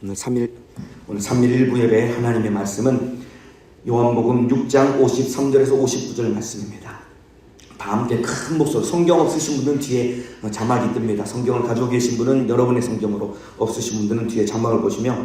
오늘 3일 일부 예배 하나님의 말씀은 요한복음 6장 53절에서 59절 말씀입니다. 다 함께 큰 목소리, 성경 없으신 분은 뒤에 자막이 뜹니다. 성경을 가지고 계신 분은 여러분의 성경으로, 없으신 분들은 뒤에 자막을 보시며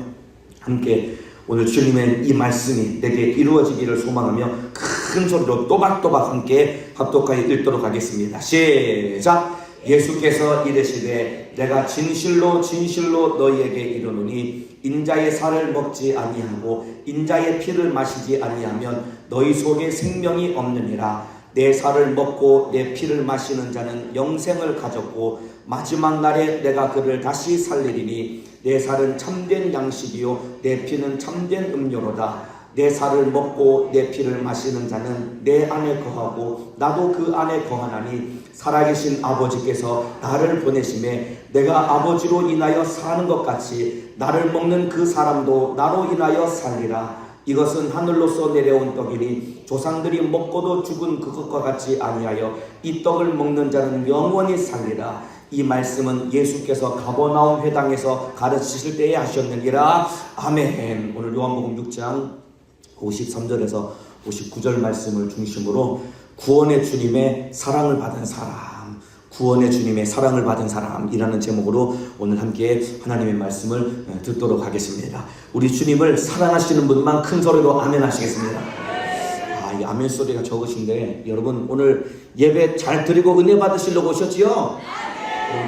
함께 오늘 주님의 이 말씀이 내게 이루어지기를 소망하며 큰 소리로 또박또박 함께 합독하여 읽도록 하겠습니다. 시작! 예수께서 이르시되 내가 진실로 진실로 너희에게 이르노니 인자의 살을 먹지 아니하고 인자의 피를 마시지 아니하면 너희 속에 생명이 없느니라. 내 살을 먹고 내 피를 마시는 자는 영생을 가졌고 마지막 날에 내가 그를 다시 살리리니 내 살은 참된 양식이요 내 피는 참된 음료로다. 내 살을 먹고 내 피를 마시는 자는 내 안에 거하고 나도 그 안에 거하나니 살아계신 아버지께서 나를 보내심에 내가 아버지로 인하여 사는 것 같이 나를 먹는 그 사람도 나로 인하여 살리라. 이것은 하늘로서 내려온 떡이니 조상들이 먹고도 죽은 그것과 같이 아니하여 이 떡을 먹는 자는 영원히 살리라. 이 말씀은 예수께서 가버나움 회당에서 가르치실 때에 하셨느니라. 아멘. 오늘 요한복음 6장 53절에서 59절 말씀을 중심으로 구원의 주님의 사랑을 받은 사람, 구원의 주님의 사랑을 받은 사람이라는 제목으로 오늘 함께 하나님의 말씀을 듣도록 하겠습니다. 우리 주님을 사랑하시는 분만 큰 소리로 아멘 하시겠습니다. 이 아멘 소리가 적으신데 여러분 오늘 예배 잘 드리고 은혜 받으시려고 오셨지요?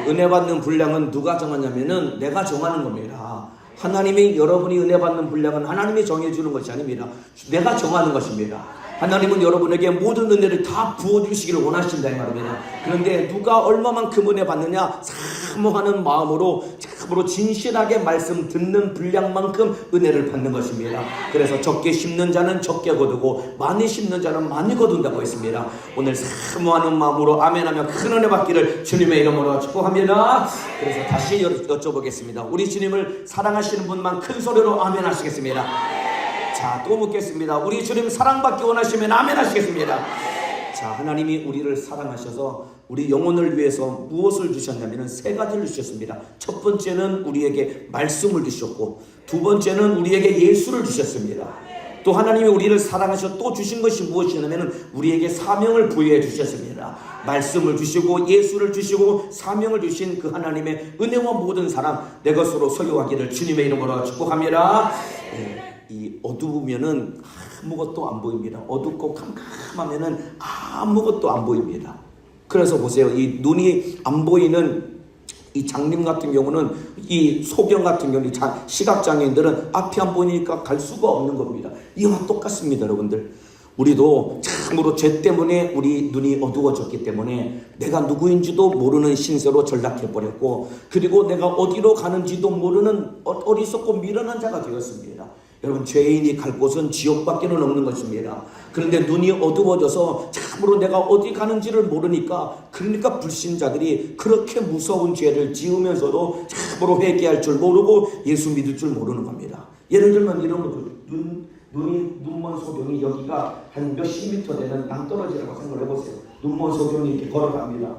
은혜 받는 분량은 누가 정하냐면은 내가 정하는 겁니다. 하나님이 여러분이 은혜 받는 분량은 하나님이 정해주는 것이 아닙니다. 내가 정하는 것입니다. 하나님은 여러분에게 모든 은혜를 다 부어주시기를 원하신다 이 말입니다. 그런데 누가 얼마만큼 은혜 받느냐, 사모하는 마음으로 참으로 진실하게 말씀 듣는 분량만큼 은혜를 받는 것입니다. 그래서 적게 심는 자는 적게 거두고 많이 심는 자는 많이 거둔다고 했습니다. 오늘 사모하는 마음으로 아멘하며 큰 은혜 받기를 주님의 이름으로 축복합니다. 그래서 다시 여쭤보겠습니다. 우리 주님을 사랑하시는 분만 큰 소리로 아멘 하시겠습니다. 자, 또 묻겠습니다. 우리 주님 사랑받기 원하시면 아멘 하시겠습니다. 자, 하나님이 우리를 사랑하셔서 우리 영혼을 위해서 무엇을 주셨냐면 세 가지를 주셨습니다. 첫 번째는 우리에게 말씀을 주셨고, 두 번째는 우리에게 예수를 주셨습니다. 또 하나님이 우리를 사랑하셔 또 주신 것이 무엇이냐면 우리에게 사명을 부여해 주셨습니다. 말씀을 주시고 예수를 주시고 사명을 주신 그 하나님의 은혜와 모든 사랑 내 것으로 소유하기를 주님의 이름으로 축복합니다. 이 어두우면은 아무것도 안 보입니다. 어둡고 캄캄하면은 아무것도 안 보입니다. 그래서 보세요. 이 눈이 안 보이는 이 장님 같은 경우는, 이 소경 같은 경우는, 시각장애인들은 앞이 안 보이니까 갈 수가 없는 겁니다. 이와 똑같습니다, 여러분들. 우리도 참으로 죄 때문에 우리 눈이 어두워졌기 때문에 내가 누구인지도 모르는 신세로 전락해버렸고, 그리고 내가 어디로 가는지도 모르는 어리석고 미련한 자가 되었습니다. 여러분, 죄인이 갈 곳은 지옥밖에는 없는 것입니다. 그런데 눈이 어두워져서 참으로 내가 어디 가는지를 모르니까, 그러니까 불신자들이 그렇게 무서운 죄를 지으면서도 참으로 회개할 줄 모르고 예수 믿을 줄 모르는 겁니다. 예를 들면 이런 거죠. 눈먼 소경이 여기가 한 몇십 미터 되는 낭떠러지라고 생각을 해보세요. 눈먼 소경이 이렇게 걸어갑니다.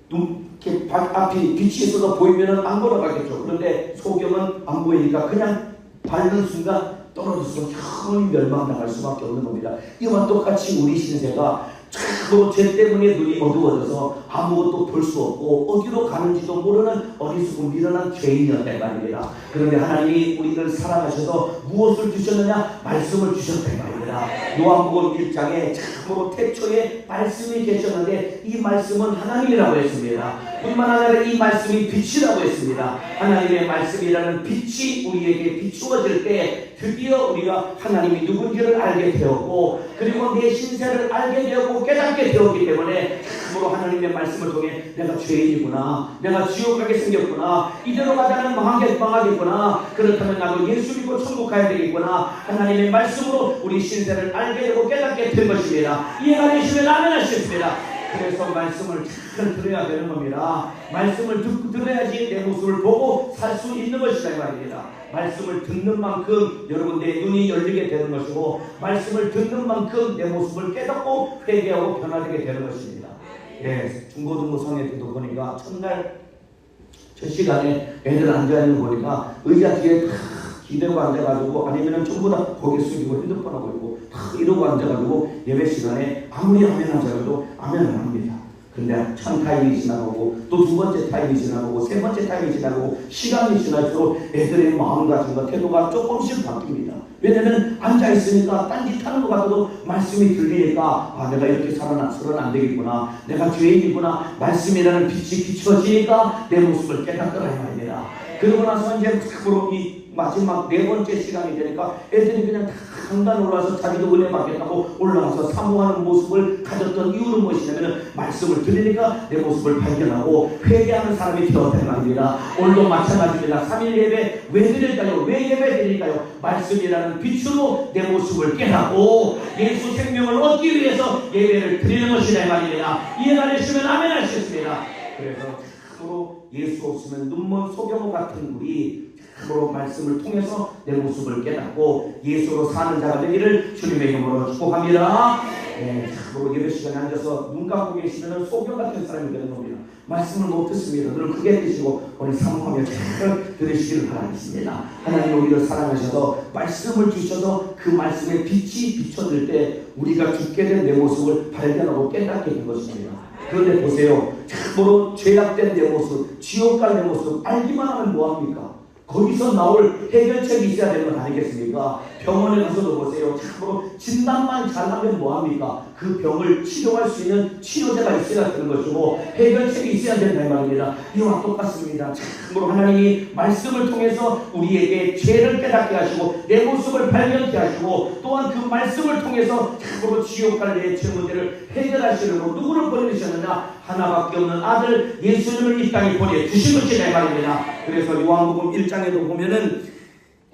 이렇게 앞이 빛이 있어서 보이면은 안 걸어가겠죠. 그런데 소경은 안 보이니까 그냥 밟는 순간 떨어져서 영원히 멸망당할 수밖에 없는 겁니다. 이와 똑같이 우리 신세가 참으로 죄 때문에 눈이 어두워져서 아무것도 볼 수 없고 어디로 가는지도 모르는 어리석고 미련한 죄인이었단 말입니다. 그런데 하나님이 우리를 사랑하셔서 무엇을 주셨느냐? 말씀을 주셨단 말입니다. 요한복음 1장에 참으로 태초에 말씀이 계셨는데 이 말씀은 하나님이라고 했습니다. 뿐만 아니라 이 말씀이 빛이라고 했습니다. 하나님의 말씀이라는 빛이 우리에게 비추어질 때 드디어 우리가 하나님이 누군지를 알게 되었고, 그리고 내 신세를 알게 되었고 깨닫게 되었기 때문에 참으로 하나님의 말씀을 통해 내가 죄인이구나, 내가 지옥 가게 생겼구나, 이대로 가자면 망하겠구나, 그렇다면 나도 예수 믿고 천국 가야 되겠구나, 하나님의 말씀으로 우리 신세를 알게 되고 깨닫게 된 것입니다. 이해가 되시면 아멘 하시겠습니다. 그래서 말씀을 잘 들어야 되는 겁니다. 말씀을 들어야지 내 모습을 보고 살 수 있는 것이다 이 말입니다. 말씀을 듣는 만큼 여러분 내 눈이 열리게 되는 것이고, 말씀을 듣는 만큼 내 모습을 깨닫고 회개하고 변화되게 되는 것입니다. 예, 중고등부성에도 보니까 첫날 첫 시간에 애들 앉아있는 거 보니까 의자 뒤에 이러고 앉아가지고 아니면은 전부 다 고개 숙이고 핸드폰 하고 있고 다 이러고 앉아가지고 예배 시간에 아무리 아멘 하자라도 아멘을 안 합니다. 근데 첫 타임이 지나가고 또 두 번째 타임이 지나가고 세 번째 타임이 지나가고 시간이 지날수록 애들의 마음가짐과 태도가 조금씩 바뀝니다. 왜냐면 앉아있으니까 딴짓하는 것 같아도 말씀이 들리니까 아 내가 이렇게 살아서는 안 되겠구나, 내가 죄인이구나, 말씀이라는 빛이 비춰지니까 내 모습을 깨닫더라 이 말입니다. 그러고 나서 이제 참으로 이 마지막 네 번째 시간이 되니까 애들이 그냥 다 강단 올라와서 자기도 은혜 받겠다고 올라와서 사모하는 모습을 가졌던 이유는 무엇이냐면 말씀을 들으니까 내 모습을 발견하고 회개하는 사람이 되었다는 말입니다. 오늘도 마찬가지입니다. 3일 예배 왜 드릴까요? 왜 예배 드릴까요? 말씀이라는 빛으로 내 모습을 깨닫고 예수 생명을 얻기 위해서 예배를 드리는 것이다 이 말입니다. 이해가 되시면 아멘 하시겠습니다. 그래서 참으로 예수 없으면 눈먼 소경호 같은 우리 참으로 말씀을 통해서 내 모습을 깨닫고 예수로 사는 자가 되기를 주님의 이름으로 축복합니다. 참으로 예배 시간에 앉아서 눈 감고 계시면 소경 같은 사람이 되는 겁니다. 말씀을 못 듣습니다. 눈을 크게 뜨시고 오늘 사모하며 잘 들으시기를 바라겠습니다. 하나님 우리를 사랑하셔서 말씀을 주셔서 그 말씀의 빛이 비춰질 때 우리가 죽게 된 내 모습을 발견하고 깨닫게 된 것입니다. 그런데 보세요. 참으로 죄악된 내 모습, 지옥 갈 내 모습 알기만 하면 뭐합니까? 거기서 나올 해결책이 있어야 되는 건 아니겠습니까? 병원에 가서도 보세요. 참으로 진단만 잘하면 뭐합니까? 그 병을 치료할 수 있는 치료제가 있어야 되는 것이고 해결책이 있어야 된다는 말입니다. 이와 똑같습니다. 참으로 하나님이 말씀을 통해서 우리에게 죄를 깨닫게 하시고 내 모습을 발견케 하시고 또한 그 말씀을 통해서 참으로 지옥 갈 내 죄 문제를 해결하시려고 누구를 보내주셨느냐? 하나밖에 없는 아들 예수님을 이 땅에 보내주신 것이다 이 말입니다. 그래서 요한복음 1장에도 보면은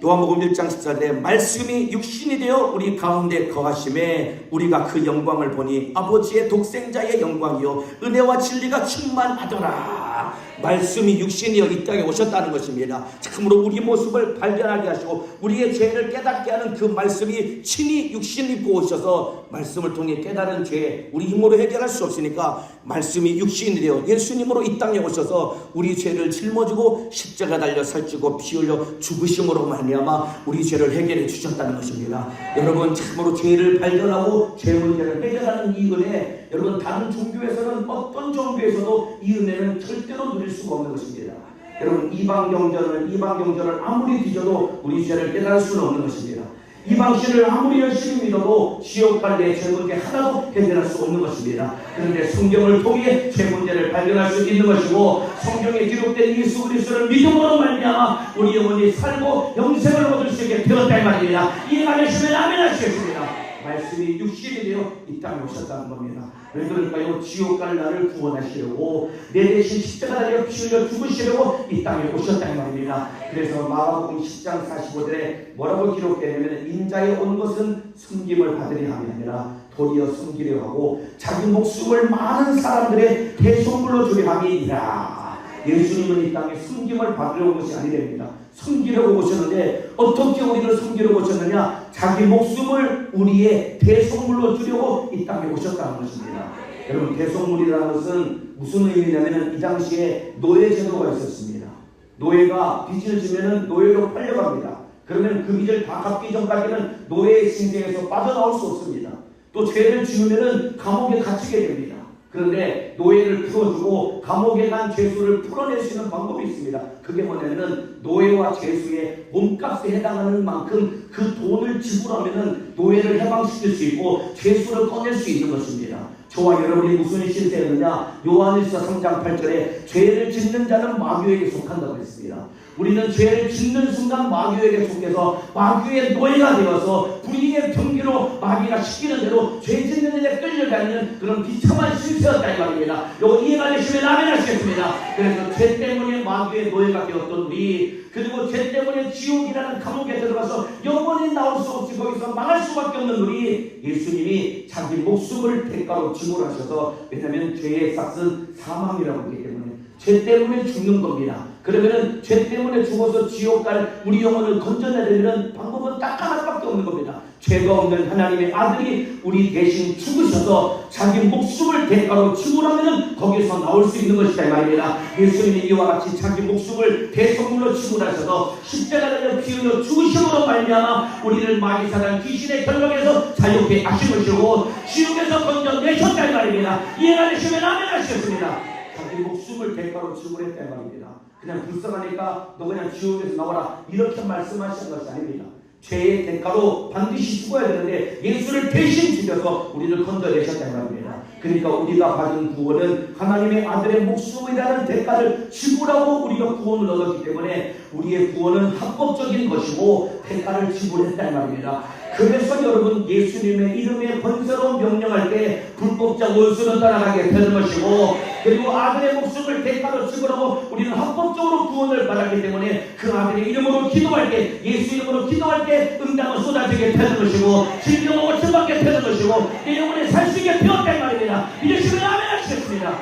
요한복음 1장 14절에 말씀이 육신이 되어 우리 가운데 거하심에 우리가 그 영광을 보니 아버지의 독생자의 영광이요 은혜와 진리가 충만하더라. 말씀이 육신이여 이 땅에 오셨다는 것입니다. 참으로 우리 모습을 발견하게 하시고 우리의 죄를 깨닫게 하는 그 말씀이 친히 육신 입고 오셔서 말씀을 통해 깨달은 죄 우리 힘으로 해결할 수 없으니까 말씀이 육신이 되어 예수님으로 이 땅에 오셔서 우리 죄를 짊어지고 십자가 달려 살찌고 피 흘려 죽으심으로 말미암아 우리 죄를 해결해 주셨다는 것입니다. 여러분 참으로 죄를 발견하고 죄 문제를 해결하는 이 은혜, 여러분 다른 종교에서는 어떤 종교에서도 이 은혜는 절대로 누릴 수가 없는 것입니다. 여러분 이방 경전을 아무리 뒤져도 우리 죄를 깨달을 수는 없는 것입니다. 이방신을 아무리 열심히 믿어도 지옥 갈 내 죄 문제 하나도 해결할 수 없는 것입니다. 그런데 성경을 통해 죄 문제를 발견할 수 있는 것이고 성경에 기록된 예수 그리스도를 믿음으로 말미암아 우리 영혼이 살고 영생을 얻을 수 있게 되었다 이 말입니다. 이해가 되시면 아멘 하시겠습니다. 말씀이 육신이 되어 이 땅에 오셨다는 겁니다. 왜 그럴까요? 지옥 갈 나를 구원하시려고 내 대신 십자가 달려 피 흘려 죽으시려고 이 땅에 오셨다는 말입니다. 그래서 마가복음 10장 45절에 뭐라고 기록되냐면 인자에 온 것은 섬김을 받으려 함이 아니라 도리어 섬기려 하고 자기 목숨을 많은 사람들의 대속물로 주려 함이니라. 예수님은 이 땅에 섬김을 받으려고 온 것이 아니랍니다. 섬기려고 오셨는데 어떻게 우리를 섬기려고 오셨느냐? 자기 목숨을 우리의 대속물로 주려고 이 땅에 오셨다는 것입니다. 여러분 대속물이라는 것은 무슨 의미냐면 이 당시에 노예 제도가 있었습니다. 노예가 빚을 지면은 노예로 팔려갑니다. 그러면 그 빚을 다 갚기 전까지는 노예의 신세에서 빠져나올 수 없습니다. 또 죄를 지으면은 감옥에 갇히게 됩니다. 그런데 노예를 풀어주고 감옥에 간 죄수를 풀어낼 수 있는 방법이 있습니다. 그게 뭐냐면은 노예와 죄수의 몸값에 해당하는 만큼 그 돈을 지불하면은 노예를 해방시킬 수 있고 죄수를 꺼낼 수 있는 것입니다. 저와 여러분이 무슨 신세였느냐? 요한일서 3장 8절에 죄를 짓는 자는 마귀에게 속한다고 했습니다. 우리는 죄를 짓는 순간 마귀에게 속해서 마귀의 노예가 되어서 불의의 병기로 마귀가 시키는 대로 죄 짓는 일에 끌려다니는 그런 비참한 신세였다 이 말입니다. 이거 이해가 되시면 아멘 하시겠습니다. 그래서 죄 때문에 마귀의 노예가 되었던 우리, 그리고 죄 때문에 지옥이라는 감옥에 들어가서 영원히 나올 수 없이 거기서 망할 수밖에 없는 우리, 예수님이 자기 목숨을 대가로 지불하셔서, 왜냐하면 죄의 삭은 사망이라고 하기 때문에 죄 때문에 죽는 겁니다. 그러면은 죄 때문에 죽어서 지옥 갈 우리 영혼을 건져내려면 방법은 딱 하나밖에 없는 겁니다. 죄가 없는 하나님의 아들이 우리 대신 죽으셔서 자기 목숨을 대가로 치고라면 거기서 나올 수 있는 것이다 이 말입니다. 예수님이 이와 같이 자기 목숨을 대속물로 치고나셔서 십자가 달려 피 흘려 죽으심으로 말미암아 우리를 마귀 사단 귀신의 결박에서 자유케 하신 것이고 지옥에서 건져내셨다 이 말입니다. 이해가 되시면 아멘 하시겠습니다. 자기 목숨을 대가로 치고했다 이 말입니다. 그냥 불쌍하니까 너 그냥 지옥에서 나와라 이렇게 말씀하시는 것이 아닙니다. 죄의 대가로 반드시 죽어야 되는데 예수를 대신 죽여서 우리를 건져내셨다는 말입니다. 그러니까 우리가 받은 구원은 하나님의 아들의 목숨이라는 대가를 지불하고 우리가 구원을 얻었기 때문에 우리의 구원은 합법적인 것이고 대가를 지불했다는 말입니다. 그래서 여러분 예수님의 이름에 번세로 명령할 때 불법자 원수는 따라가게 되는 것이고 그리고 아들의 목숨을 대가로 지불하고 우리는 합법적으로 구원을 받았기 때문에 그 아들의 이름으로 기도할 때 예수 이름으로 기도할 때 응답은 쏟아지게 되는 것이고 질병은 고침받게 되는 것이고 내 영혼에 살 수 있게 되었다 이 말입니다. 이제시면 아멘 하시겠습니다.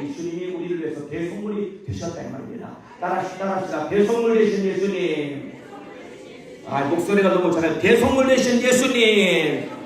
예수님이 우리를 위해서 대속물이 되셨다 이 말입니다. 따라합시다. 대속물 되신 예수님. 목소리가 너무 잘해요. 대속물 되신 예수님.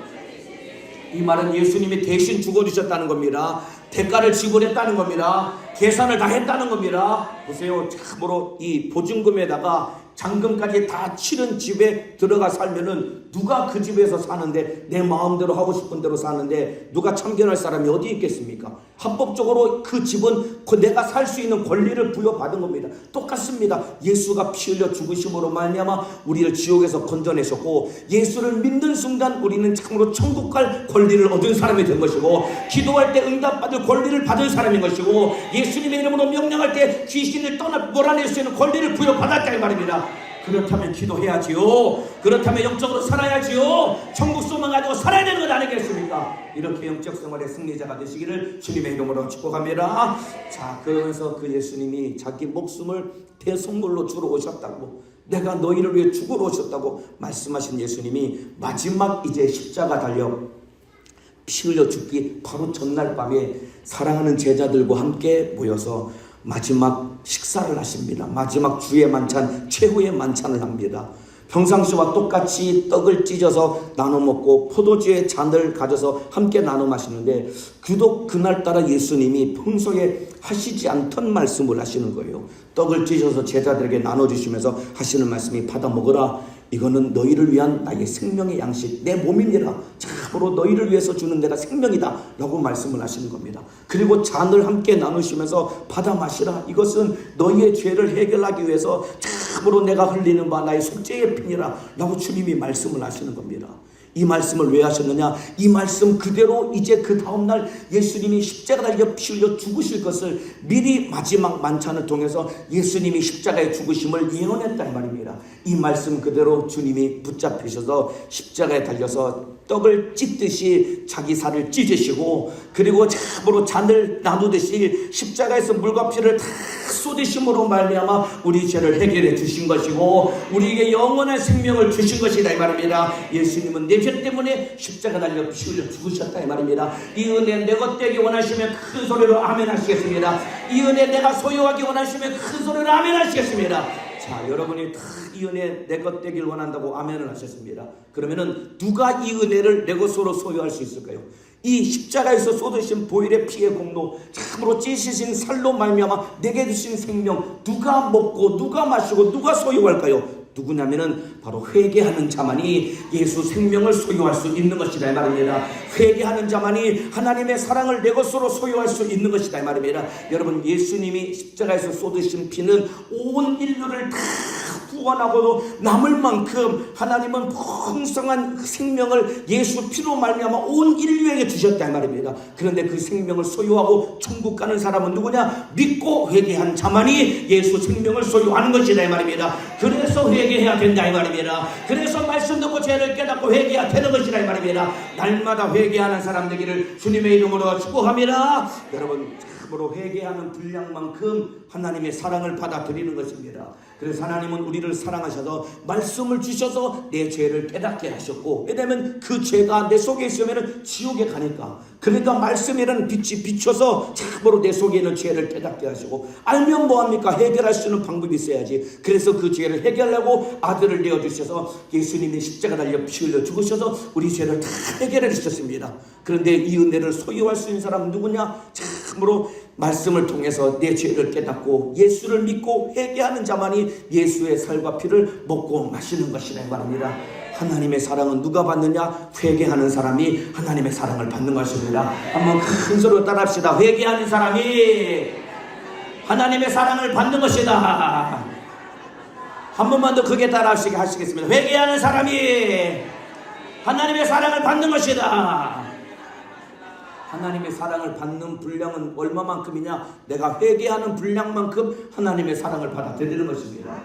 이 말은 예수님이 대신 죽어주셨다는 겁니다. 대가를 지불했다는 겁니다. 계산을 다 했다는 겁니다. 보세요. 참으로 이 보증금에다가 잔금까지 다 치른 집에 들어가 살면은 누가 그 집에서 사는데 내 마음대로 하고 싶은 대로 사는데 누가 참견할 사람이 어디 있겠습니까? 합법적으로 그 집은 내가 살 수 있는 권리를 부여받은 겁니다. 똑같습니다. 예수가 피 흘려 죽으심으로 말미암아 우리를 지옥에서 건져내셨고 예수를 믿는 순간 우리는 참으로 천국 갈 권리를 얻은 사람이 된 것이고 기도할 때 응답받을 권리를 받은 사람인 것이고 예수님의 이름으로 명령할 때 귀신을 몰아낼 수 있는 권리를 부여받았다 이 말입니다. 그렇다면 기도해야지요. 그렇다면 영적으로 살아야지요. 천국 소망 가지고 살아야 되는 것 아니겠습니까? 이렇게 영적 생활의 승리자가 되시기를 주님의 이름으로 축복합니다. 자, 그러면서 그 예수님이 자기 목숨을 대속물로 주러 오셨다고, 내가 너희를 위해 죽으러 오셨다고 말씀하신 예수님이 마지막 이제 십자가 달려 피 흘려 죽기 바로 전날 밤에 사랑하는 제자들과 함께 모여서 마지막 식사를 하십니다. 마지막 주의 만찬, 최후의 만찬을 합니다. 평상시와 똑같이 떡을 찢어서 나눠 먹고 포도주의 잔을 가져서 함께 나눠 마시는데 유독 그날따라 예수님이 평소에 하시지 않던 말씀을 하시는 거예요. 떡을 찢어서 제자들에게 나눠주시면서 하시는 말씀이 받아 먹으라. 이거는 너희를 위한 나의 생명의 양식, 내 몸이니라. 참으로 너희를 위해서 주는 내가 생명이다 라고 말씀을 하시는 겁니다. 그리고 잔을 함께 나누시면서 받아 마시라. 이것은 너희의 죄를 해결하기 위해서 참으로 내가 흘리는 바 나의 속죄의 피니라 라고 주님이 말씀을 하시는 겁니다. 이 말씀을 왜 하셨느냐? 이 말씀 그대로 이제 그 다음날 예수님이 십자가 달려 피 흘려 죽으실 것을 미리 마지막 만찬을 통해서 예수님이 십자가에 죽으심을 예언했단 말입니다. 이 말씀 그대로 주님이 붙잡히셔서 십자가에 달려서 떡을 찢듯이 자기 살을 찢으시고 그리고 참으로 잔을 나누듯이 십자가에서 물과 피를 다 쏟으심으로 말미암아 우리 죄를 해결해 주신 것이고 우리에게 영원한 생명을 주신 것이다 이 말입니다. 예수님은 내 죄 때문에 십자가 달려 피 흘려 죽으셨다 이 말입니다. 이 은혜 내 것 되기 원하시면 큰 소리로 아멘 하시겠습니다. 이 은혜 내가 소유하기 원하시면 큰 소리로 아멘 하시겠습니다. 자, 여러분이 다 이 은혜 내 것 되길 원한다고 아멘을 하셨습니다. 그러면은 누가 이 은혜를 내 것으로 소유할 수 있을까요? 이 십자가에서 쏟으신 보혈의 피의 공로, 참으로 찢으신 살로 말미암아 내게 주신 생명, 누가 먹고 누가 마시고 누가 소유할까요? 누구냐면은 바로 회개하는 자만이 예수 생명을 소유할 수 있는 것이다 이 말입니다. 회개하는 자만이 하나님의 사랑을 내 것으로 소유할 수 있는 것이다 이 말입니다. 여러분, 예수님이 십자가에서 쏟으신 피는 온 인류를 다 구원하고도 남을 만큼 하나님은 풍성한 생명을 예수 피로 말미암아 온 인류에게 주셨다 이 말입니다. 그런데 그 생명을 소유하고 천국 가는 사람은 누구냐? 믿고 회개한 자만이 예수 생명을 소유하는 것이다 이 말입니다. 그래서 회개해야 된다 이 말입니다. 그래서 말씀 듣고 죄를 깨닫고 회개해야 되는 것이다 이 말입니다. 날마다 회개하는 사람 되기를 주님의 이름으로 축복합니다. 여러분, 참으로 회개하는 분량만큼 하나님의 사랑을 받아들이는 것입니다. 그래서 하나님은 우리를 사랑하셔서 말씀을 주셔서 내 죄를 깨닫게 하셨고, 왜냐하면 그 죄가 내 속에 있으면 지옥에 가니까, 그러니까 말씀이라는 빛이 비춰서 참으로 내 속에 있는 죄를 깨닫게 하시고, 알면 뭐합니까? 해결할 수 있는 방법이 있어야지. 그래서 그 죄를 해결하고 아들을 내어주셔서 예수님이 십자가 달려 피 흘려 죽으셔서 우리 죄를 다 해결해 주셨습니다. 그런데 이 은혜를 소유할 수 있는 사람은 누구냐? 참으로 말씀을 통해서 내 죄를 깨닫고 예수를 믿고 회개하는 자만이 예수의 살과 피를 먹고 마시는 것이라고 말합니다. 하나님의 사랑은 누가 받느냐? 회개하는 사람이 하나님의 사랑을 받는 것입니다. 한번 큰 소리로 따라합시다. 회개하는 사람이 하나님의 사랑을 받는 것이다. 한 번만 더 크게 따라하시게 하시겠습니다. 회개하는 사람이 하나님의 사랑을 받는 것이다. 하나님의 사랑을 받는 분량은 얼마만큼이냐? 내가 회개하는 분량만큼 하나님의 사랑을 받아들이는 것입니다.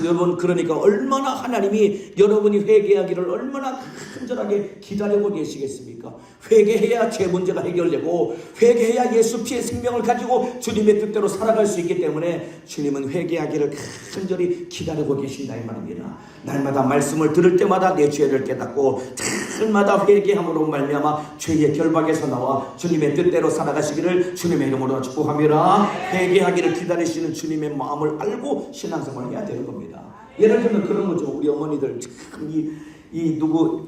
여러분, 그러니까 얼마나 하나님이 여러분이 회개하기를 얼마나 간절하게 기다리고 계시겠습니까? 회개해야 죄 문제가 해결되고, 회개해야 예수 피의 생명을 가지고 주님의 뜻대로 살아갈 수 있기 때문에 주님은 회개하기를 간절히 기다리고 계신다 이 말입니다. 날마다 말씀을 들을 때마다 내 죄를 깨닫고 날마다 회개함으로 말미암아 죄의 결박에서 나와 주님의 뜻대로 살아가시기를 주님의 이름으로 축복합니다. 회개하기를 기다리시는 주님의 마음을 알고 신앙생활을 해야 되는 겁니다. 예를 들면 그런 거죠. 우리 어머니들 참 누구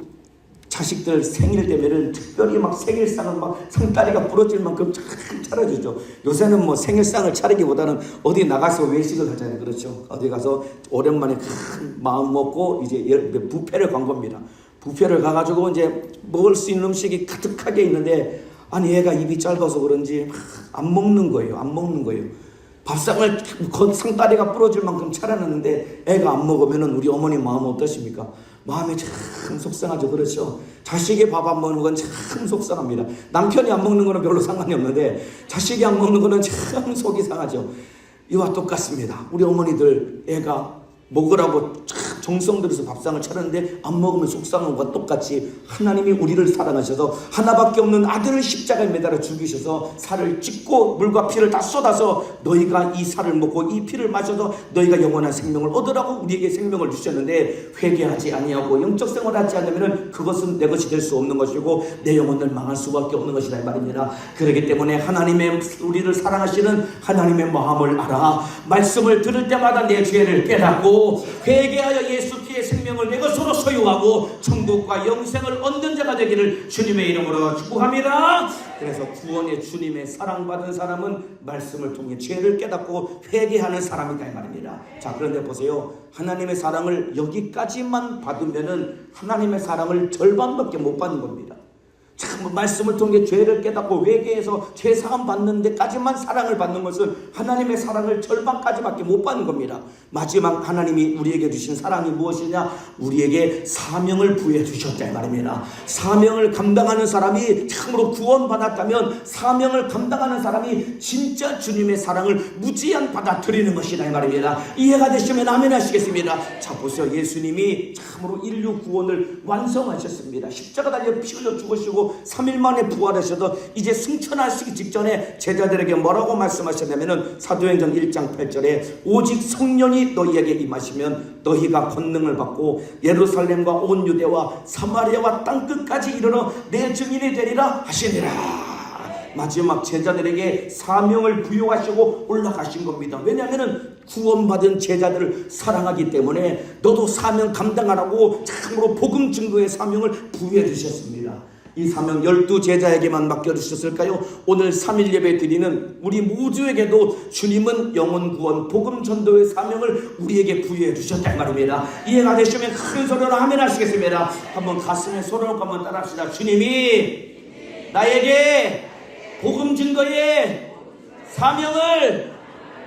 자식들 생일 되면은 특별히 막 생일상을 막 상다리가 부러질 만큼 참 차려주죠. 요새는 뭐 생일상을 차리기보다는 어디 나가서 외식을 하잖아요. 그렇죠. 어디 가서 오랜만에 큰 마음 먹고 이제 뷔페를 간 겁니다. 뷔페를 가가지고 이제 먹을 수 있는 음식이 가득하게 있는데, 아니 애가 입이 짧아서 그런지 안 먹는 거예요. 안 먹는 거예요. 밥상을 상다리가 부러질 만큼 차려놨는데 애가 안 먹으면 우리 어머니 마음은 어떠십니까? 마음이 참 속상하죠. 그렇죠. 자식이 밥 안 먹는 건 참 속상합니다. 남편이 안 먹는 거는 별로 상관이 없는데 자식이 안 먹는 거는 참 속이 상하죠. 이와 똑같습니다. 우리 어머니들 애가 먹으라고 정성 들여서 밥상을 차렸는데 안 먹으면 속상한 것과 똑같이 하나님이 우리를 사랑하셔서 하나밖에 없는 아들을 십자가에 매달아 죽이셔서 살을 찢고 물과 피를 다 쏟아서 너희가 이 살을 먹고 이 피를 마셔서 너희가 영원한 생명을 얻으라고 우리에게 생명을 주셨는데, 회개하지 아니하고 영적 생활을 하지 않으면 그것은 내 것이 될 수 없는 것이고 내 영혼을 망할 수밖에 없는 것이다 이 말입니다. 그렇기 때문에 하나님의 우리를 사랑하시는 하나님의 마음을 알아 말씀을 들을 때마다 내 죄를 깨닫고 회개하여 예수 피의 생명을 내 것으로 소유하고 천국과 영생을 얻는 자가 되기를 주님의 이름으로 축복합니다. 그래서 구원의 주님의 사랑받은 사람은 말씀을 통해 죄를 깨닫고 회개하는 사람이다 이 말입니다. 자, 그런데 보세요. 하나님의 사랑을 여기까지만 받으면은 하나님의 사랑을 절반밖에 못 받는 겁니다. 참, 말씀을 통해 죄를 깨닫고 회개해서 죄 사함 받는 데까지만 사랑을 받는 것은 하나님의 사랑을 절반까지밖에 못 받는 겁니다. 마지막 하나님이 우리에게 주신 사랑이 무엇이냐? 우리에게 사명을 부여해 주셨다 이 말입니다. 사명을 감당하는 사람이 참으로 구원받았다면 사명을 감당하는 사람이 진짜 주님의 사랑을 무제한 받아들이는 것이다 이 말입니다. 이해가 되시면 아멘 하시겠습니다. 자, 보세요. 예수님이 참으로 인류 구원을 완성하셨습니다. 십자가 달려 피 흘려 죽으시고 3일 만에 부활하셔서 이제 승천하시기 직전에 제자들에게 뭐라고 말씀하셨냐면은 사도행전 1장 8절에 오직 성령이 너희에게 임하시면 너희가 권능을 받고 예루살렘과 온 유대와 사마리아와 땅끝까지 이르러 내 증인이 되리라 하시니라. 마지막 제자들에게 사명을 부여하시고 올라가신 겁니다. 왜냐하면 구원받은 제자들을 사랑하기 때문에 너도 사명 감당하라고 참으로 복음 증거의 사명을 부여해 주셨습니다. 이 사명 12제자에게만 맡겨주셨을까요? 오늘 3일 예배 드리는 우리 모두에게도 주님은 영혼 구원 복음 전도의 사명을 우리에게 부여해 주셨다 이 말입니다. 이해가 되시면 큰 소리로 아멘 하시겠습니다. 한번 가슴에 손을 얹고 한번 따라합시다. 주님이 나에게 복음 증거의 사명을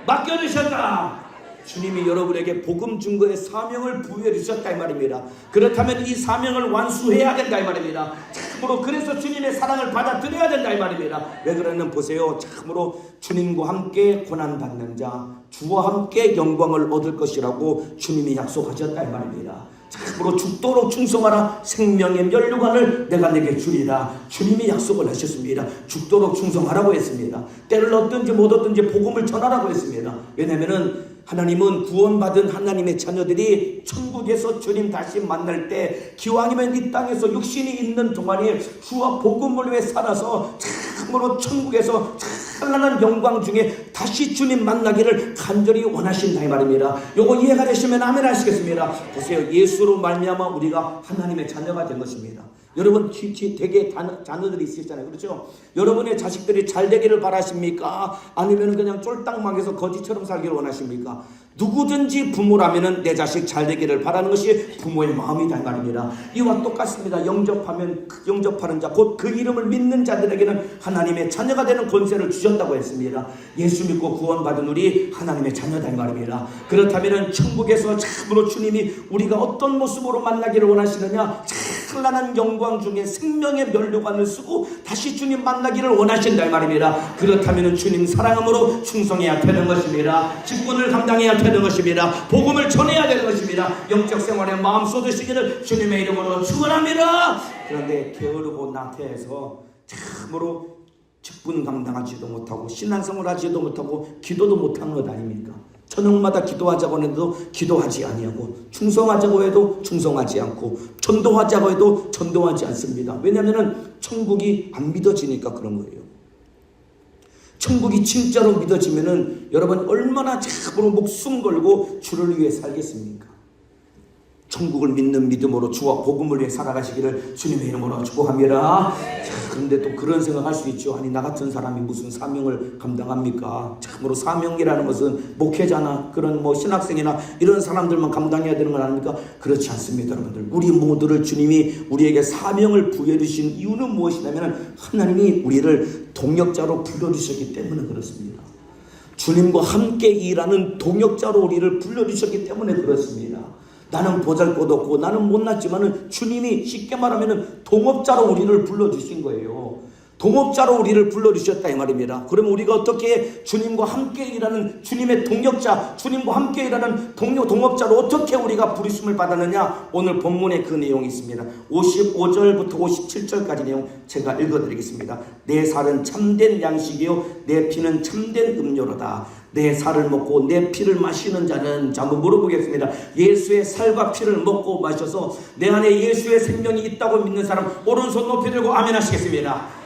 맡겨주셨다. 주님이 여러분에게 복음 증거의 사명을 부여해 주셨다 이 말입니다. 그렇다면 이 사명을 완수해야 된다 이 말입니다. 참으로 그래서 주님의 사랑을 받아들여야 된다 이 말입니다. 왜 그러냐면 보세요. 참으로 주님과 함께 고난받는 자, 주와 함께 영광을 얻을 것이라고 주님이 약속하셨다 이 말입니다. 참으로 죽도록 충성하라. 생명의 면류관을 내가 내게 주리라. 주님이 약속을 하셨습니다. 죽도록 충성하라고 했습니다. 때를 얻든지 못 얻든지 복음을 전하라고 했습니다. 왜냐하면 하나님은 구원받은 하나님의 자녀들이 천국에서 주님 다시 만날 때 기왕이면 이 땅에서 육신이 있는 동안에 주와 복음을 위해 살아서 참으로 천국에서 찬란한 영광 중에 다시 주님 만나기를 간절히 원하신다 이 말입니다. 요거 이해가 되시면 아멘 하시겠습니다. 보세요. 예수로 말미암아 우리가 하나님의 자녀가 된 것입니다. 여러분 되게 자녀들이 있으시잖아요. 그렇죠? 여러분의 자식들이 잘 되기를 바라십니까? 아니면 그냥 쫄딱 망해서 거지처럼 살기를 원하십니까? 누구든지 부모라면은 내 자식 잘 되기를 바라는 것이 부모의 마음이다 말입니다. 이와 똑같습니다. 영접하는 자 곧 그 이름을 믿는 자들에게는 하나님의 자녀가 되는 권세를 주셨다고 했습니다. 예수 믿고 구원받은 우리 하나님의 자녀다 말입니다. 그렇다면은 천국에서 참으로 주님이 우리가 어떤 모습으로 만나기를 원하시느냐? 찬란한 영광 중에 생명의 면류관을 쓰고 다시 주님 만나기를 원하신다 말입니다. 그렇다면은 주님 사랑함으로 충성해야 되는 것입니다. 직분을 감당해야 되는 것입니다. 복음을 전해야 되는 것입니다. 영적 생활에 마음 쏟으시기를 주님의 이름으로 축원합니다. 그런데 게으르고 나태해서 참으로 직분 감당하지도 못하고 신앙생활 하지도 못하고 기도도 못하는 것 아닙니까? 저녁마다 기도하자고 해도 기도하지 아니하고 충성하자고 해도 충성하지 않고 전도하자고 해도 전도하지 않습니다. 왜냐하면 천국이 안 믿어지니까 그런 거예요. 천국이 진짜로 믿어지면은 여러분 얼마나 참으로 목숨 걸고 주를 위해 살겠습니까? 천국을 믿는 믿음으로 주와 복음을 위해 살아가시기를 주님의 이름으로 축복합니다. 그런데 또 그런 생각할 수 있죠. 아니 나 같은 사람이 무슨 사명을 감당합니까? 참으로 사명이라는 것은 목회자나 그런 신학생이나 이런 사람들만 감당해야 되는 건 아닙니까? 그렇지 않습니다, 여러분들. 우리 모두를 주님이 우리에게 사명을 부여해 주신 이유는 무엇이냐면 하나님이 우리를 동역자로 불러주셨기 때문에 그렇습니다. 주님과 함께 일하는 동역자로 우리를 불러주셨기 때문에 그렇습니다. 나는 보잘것없고 나는 못났지만은 주님이 쉽게 말하면 동업자로 우리를 불러주신 거예요. 동업자로 우리를 불러주셨다 이 말입니다. 그러면 우리가 어떻게 주님과 함께 일하는 주님의 동역자, 주님과 함께 일하는 동업자로 어떻게 우리가 부르심을 받았느냐? 오늘 본문에 그 내용이 있습니다. 55절부터 57절까지 내용 제가 읽어드리겠습니다. 내 살은 참된 양식이요 내 피는 참된 음료로다. 내 살을 먹고 내 피를 마시는 자는, 자 한번 물어보겠습니다. 예수의 살과 피를 먹고 마셔서 내 안에 예수의 생명이 있다고 믿는 사람 오른손 높이 들고 아멘 하시겠습니다.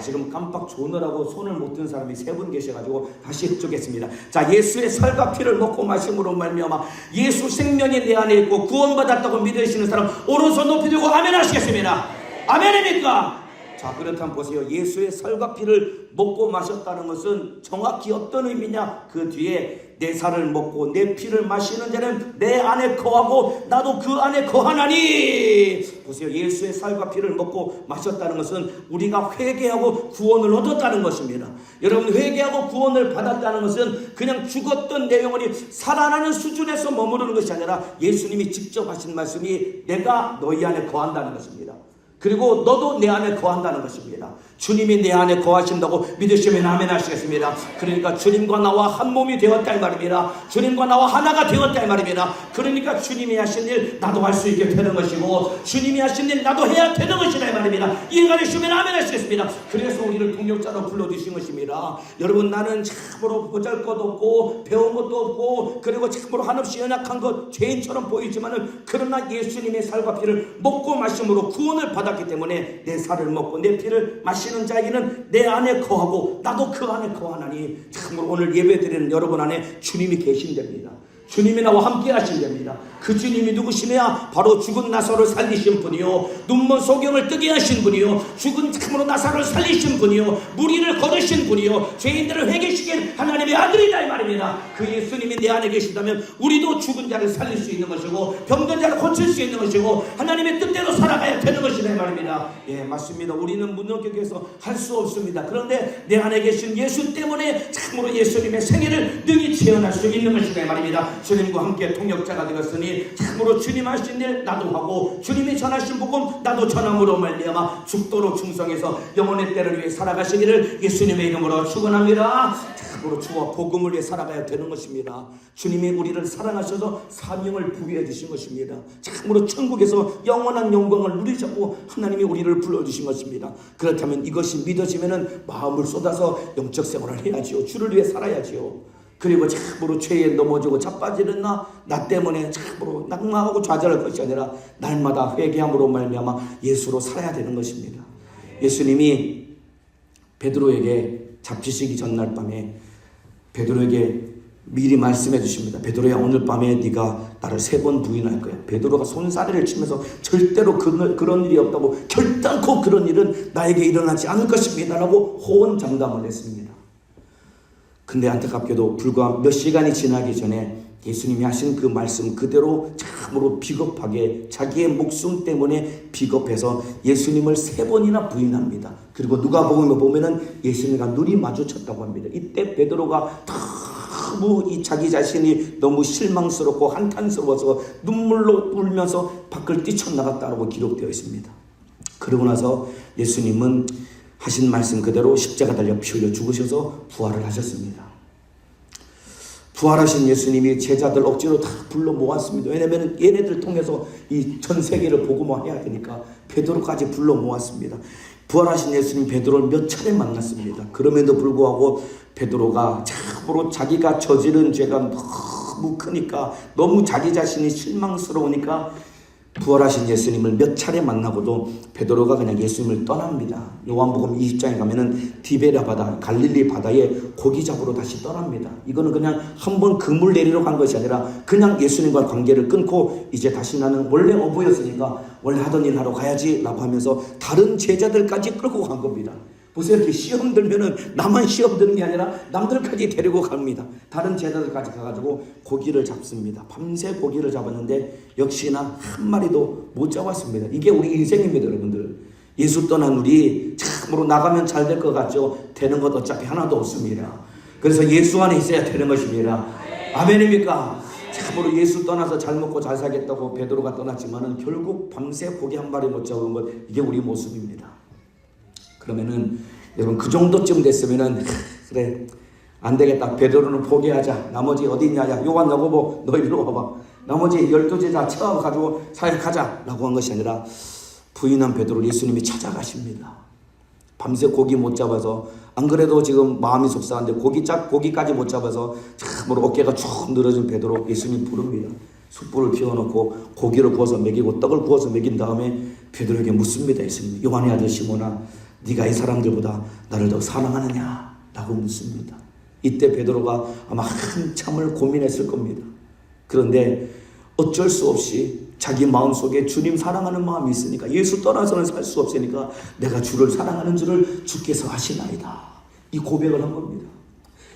지금 깜빡 조느라고 손을 못 든 사람이 3분 계셔가지고 다시 해주겠습니다. 자, 예수의 살과 피를 먹고 마심으로 말미암아 예수 생명이 내 안에 있고 구원받았다고 믿으시는 사람 오른손 높이 들고 아멘 하시겠습니다. 아멘입니까? 자, 그렇다면 보세요. 예수의 살과 피를 먹고 마셨다는 것은 정확히 어떤 의미냐? 그 뒤에 내 살을 먹고 내 피를 마시는 자는 내 안에 거하고 나도 그 안에 거하나니. 보세요. 예수의 살과 피를 먹고 마셨다는 것은 우리가 회개하고 구원을 얻었다는 것입니다. 여러분, 회개하고 구원을 받았다는 것은 그냥 죽었던 내 영혼이 살아나는 수준에서 머무르는 것이 아니라 예수님이 직접 하신 말씀이 내가 너희 안에 거한다는 것입니다. 그리고 너도 내 안에 거한다는 것입니다. 주님이 내 안에 거하신다고 믿으시면 아멘 하시겠습니다. 그러니까 주님과 나와 한 몸이 되었다 이 말입니다. 주님과 나와 하나가 되었다 이 말입니다. 그러니까 주님이 하신 일 나도 할 수 있게 되는 것이고 주님이 하신 일 나도 해야 되는 것이다 이 말입니다. 이해가 되시면 아멘 하시겠습니다. 그래서 우리를 동역자로 불러주신 것입니다. 여러분, 나는 참으로 보잘것없고 배운 것도 없고 그리고 참으로 한없이 연약한 것 죄인처럼 보이지만은 그러나 예수님의 살과 피를 먹고 마심으로 구원을 받았기 때문에 내 살을 먹고 내 피를 마시는 자에게는 내 안에 거하고 나도 그 안에 거하나니. 참으로 오늘 예배드리는 여러분 안에 주님이 계신답니다. 주님이 나와 함께 하신답니다. 그 주님이 누구시냐? 바로 죽은 나사로를 살리신 분이요 눈먼 소경을 뜨게 하신 분이요 죽은 참으로 나사로를 살리신 분이요 무리를 거두신 분이요 죄인들을 회개시킨 하나님의 아들이다 이 말입니다. 그 예수님이 내 안에 계신다면 우리도 죽은 자를 살릴 수 있는 것이고 병든 자를 고칠 수 있는 것이고 하나님의 뜻대로 살아가야 되는 것이다 이 말입니다. 예, 맞습니다. 우리는 무능력에서 할 수 없습니다. 그런데 내 안에 계신 예수 때문에 참으로 예수님의 생애를 능히 체험할 수 있는 것이다 이 말입니다. 주님과 함께 통역자가 되었으니 하나님이 참으로 주님 하신 일 나도 하고 주님이 전하신 복음 나도 전함으로 말미암아 죽도록 충성해서 영혼의 때를 위해 살아가시기를 예수님의 이름으로 축원합니다. 참으로 주와 복음을 위해 살아가야 되는 것입니다. 주님이 우리를 사랑하셔서 사명을 부여해 주신 것입니다. 참으로 천국에서 영원한 영광을 누리자고 하나님이 우리를 불러주신 것입니다. 그렇다면 이것이 믿어지면은 마음을 쏟아서 영적 생활을 해야지요. 주를 위해 살아야지요. 그리고 참으로 죄에 넘어지고 자빠지는 나 때문에 참으로 낙망하고 좌절할 것이 아니라 날마다 회개함으로 말미암아 예수로 살아야 되는 것입니다. 예수님이 베드로에게 잡히시기 전날 밤에 베드로에게 미리 말씀해 주십니다. 베드로야, 오늘 밤에 네가 나를 3번 부인할 거야. 베드로가 손사래를 치면서 절대로 그런 일이 없다고, 결단코 그런 일은 나에게 일어나지 않을 것입니다 라고 호언장담을 했습니다. 근데 안타깝게도 불과 몇 시간이 지나기 전에 예수님이 하신 그 말씀 그대로 참으로 비겁하게 자기의 목숨 때문에 비겁해서 예수님을 3번이나 부인합니다. 그리고 누가복음에 보면은 예수님과 눈이 마주쳤다고 합니다. 이때 베드로가 너무 자기 자신이 너무 실망스럽고 한탄스러워서 눈물로 울면서 밖을 뛰쳐나갔다고 기록되어 있습니다. 그러고 나서 예수님은 하신 말씀 그대로 십자가 달려 피 흘려 죽으셔서 부활을 하셨습니다. 부활하신 예수님이 제자들 억지로 다 불러 모았습니다. 왜냐하면 얘네들 통해서 이 전 세계를 복음화해야 되니까 베드로까지 불러 모았습니다. 부활하신 예수님 베드로를 몇 차례 만났습니다. 그럼에도 불구하고 베드로가 참으로 자기가 저지른 죄가 너무 크니까, 너무 자기 자신이 실망스러우니까 부활하신 예수님을 몇 차례 만나고도 베드로가 그냥 예수님을 떠납니다. 요한복음 20장에 가면은 디베랴 바다, 갈릴리 바다에 고기 잡으러 다시 떠납니다. 이거는 그냥 한번 그물 내리러 간 것이 아니라 그냥 예수님과 관계를 끊고 이제 다시 나는 원래 어부였으니까 원래 하던 일 하러 가야지 라고 하면서 다른 제자들까지 끌고 간 겁니다. 보세요. 이렇게 시험 들면은 나만 시험 드는 게 아니라 남들까지 데리고 갑니다. 다른 제자들까지 가가지고 고기를 잡습니다. 밤새 고기를 잡았는데 역시나 한 마리도 못 잡았습니다. 이게 우리 인생입니다, 여러분들. 예수 떠난 우리 참으로 나가면 잘 될 것 같죠? 되는 것 어차피 하나도 없습니다. 그래서 예수 안에 있어야 되는 것입니다. 아멘입니까? 참으로 예수 떠나서 잘 먹고 잘 살겠다고 베드로가 떠났지만은 결국 밤새 고기 한 마리 못 잡은 것, 이게 우리 모습입니다. 그러면은 여러분 그 정도쯤 됐으면은 그래 안 되겠다, 베드로는 포기하자. 나머지 어디 있냐, 야 요한 야고보 너 이리로 와봐. 나머지 12제자 채워가지고 사역하자 라고 한 것이 아니라 부인한 베드로를 예수님이 찾아가십니다. 밤새 고기 못 잡아서, 안 그래도 지금 마음이 속상한데 고기까지 못 잡아서 참으로 어깨가 쭉 늘어진 베드로 예수님 부릅니다. 숯불을 피워놓고 고기를 구워서 먹이고 떡을 구워서 먹인 다음에 베드로에게 묻습니다. 예수님, 요한의 아들 시몬아, 네가 이 사람들보다 나를 더 사랑하느냐? 라고 묻습니다. 이때 베드로가 아마 한참을 고민했을 겁니다. 그런데 어쩔 수 없이 자기 마음속에 주님 사랑하는 마음이 있으니까, 예수 떠나서는 살 수 없으니까 내가 주를 사랑하는 줄을 주께서 아시나이다, 이 고백을 한 겁니다.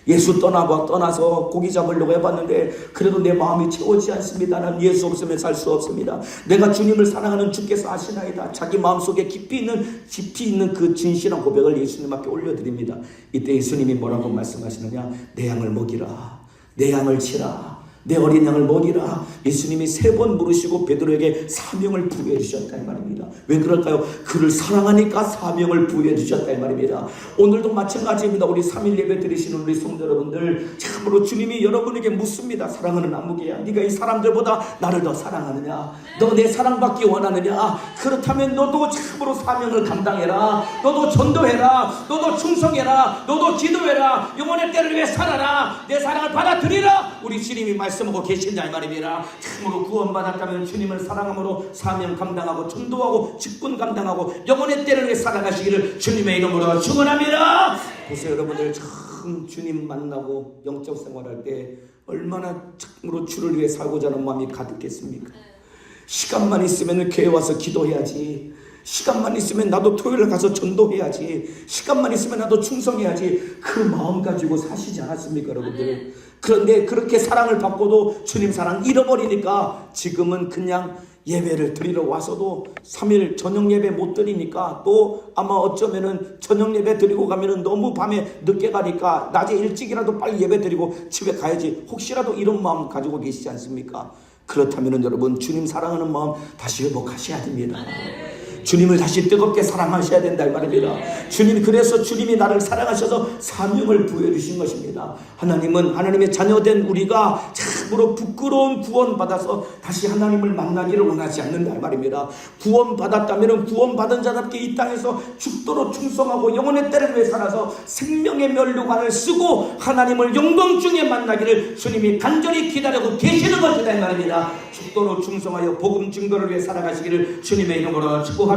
예수 떠나서 고기 잡으려고 해봤는데 그래도 내 마음이 채워지지 않습니다. 난 예수 없으면 살 수 없습니다. 내가 주님을 사랑하는 주께서 아시나이다. 자기 마음속에 깊이 있는 그 진실한 고백을 예수님 앞에 올려드립니다. 이때 예수님이 뭐라고 말씀하시느냐? 내 양을 먹이라, 내 양을 치라, 내 어린 양을 먹이라. 예수님이 3번 물으시고 베드로에게 사명을 부여해 주셨다 이 말입니다. 왜 그럴까요? 그를 사랑하니까 사명을 부여해 주셨다 이 말입니다. 오늘도 마찬가지입니다. 우리 3일 예배 드리시는 우리 성도 여러분들, 참으로 주님이 여러분에게 묻습니다. 사랑하는 안무개야, 네가 이 사람들보다 나를 더 사랑하느냐? 너 내 사랑받기 원하느냐? 그렇다면 너도 참으로 사명을 감당해라. 너도 전도해라. 너도 충성해라. 너도 기도해라. 영혼의 때를 위해 살아라. 내 사랑을 받아들이라. 우리 주님이 말씀하고 계신다 이 말입니다. 참으로 구원받았다면 주님을 사랑함으로 사명 감당하고 전도하고 직분 감당하고 영혼의 때를 위해 살아가시기를 주님의 이름으로 축원합니다. 보세요 여러분들, 참 주님 만나고 영적 생활할 때 얼마나 참으로 주를 위해 살고자 하는 마음이 가득했습니까? 시간만 있으면 교회 와서 기도해야지, 시간만 있으면 나도 토요일에 가서 전도해야지, 시간만 있으면 나도 충성해야지, 그 마음 가지고 사시지 않았습니까 여러분들? 그런데 그렇게 사랑을 받고도 주님 사랑 잃어버리니까 지금은 그냥 예배를 드리러 와서도 3일 저녁 예배 못 드리니까, 또 아마 어쩌면은 저녁 예배 드리고 가면은 너무 밤에 늦게 가니까 낮에 일찍이라도 빨리 예배 드리고 집에 가야지, 혹시라도 이런 마음 가지고 계시지 않습니까? 그렇다면 여러분, 주님 사랑하는 마음 다시 회복하셔야 됩니다. 주님을 다시 뜨겁게 사랑하셔야 된다 이 말입니다. 그래서 주님이 나를 사랑하셔서 사명을 부여주신 것입니다. 하나님은 하나님의 자녀된 우리가 참으로 부끄러운 구원받아서 다시 하나님을 만나기를 원하지 않는다 이 말입니다. 구원받았다면 구원받은 자답게 이 땅에서 죽도록 충성하고 영혼의 때를 위해 살아서 생명의 면류관을 쓰고 하나님을 영광 중에 만나기를 주님이 간절히 기다리고 계시는 것이다 이 말입니다. 죽도록 충성하여 복음 증거를 위해 살아가시기를 주님의 이름으로 축복합니다.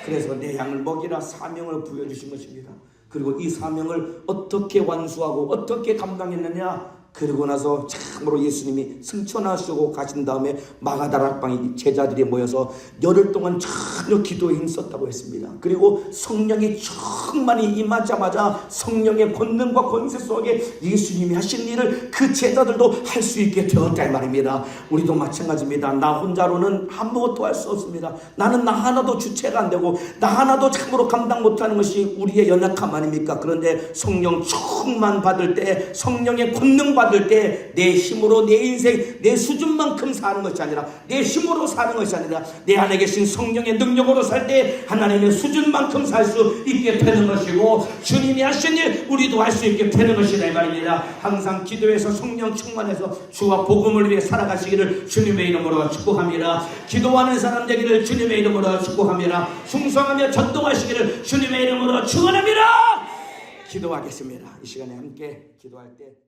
그래서 내 양을 먹이라 사명을 부여주신 것입니다. 그리고 이 사명을 어떻게 완수하고 어떻게 감당했느냐, 그러고 나서 참으로 예수님이 승천하시고 가신 다음에 마가다락방에 제자들이 모여서 열흘 동안 전혀 기도에 힘썼다고 했습니다. 그리고 성령이 충만히 임하자마자 성령의 권능과 권세 속에 예수님이 하신 일을 그 제자들도 할 수 있게 되었다 이 말입니다. 우리도 마찬가지입니다. 나 혼자로는 아무것도 할 수 없습니다. 나는 나 하나도 주체가 안 되고 나 하나도 참으로 감당 못하는 것이 우리의 연약함 아닙니까? 그런데 성령 충만 받을 때, 성령의 권능 받을 때 내 힘으로 내 인생 내 수준만큼 사는 것이 아니라 내 힘으로 사는 것이 아니라 내 안에 계신 성령의 능력으로 살 때 하나님의 수준만큼 살 수 있게 되는 것이고, 주님이 하신 일 우리도 할 수 있게 되는 것이다 이 말입니다. 항상 기도해서 성령 충만해서 주와 복음을 위해 살아가시기를 주님의 이름으로 축복합니다. 기도하는 사람 되기를 주님의 이름으로 축복합니다. 충성하며 전동하시기를 주님의 이름으로 축원합니다. 기도하겠습니다. 이 시간에 함께 기도할 때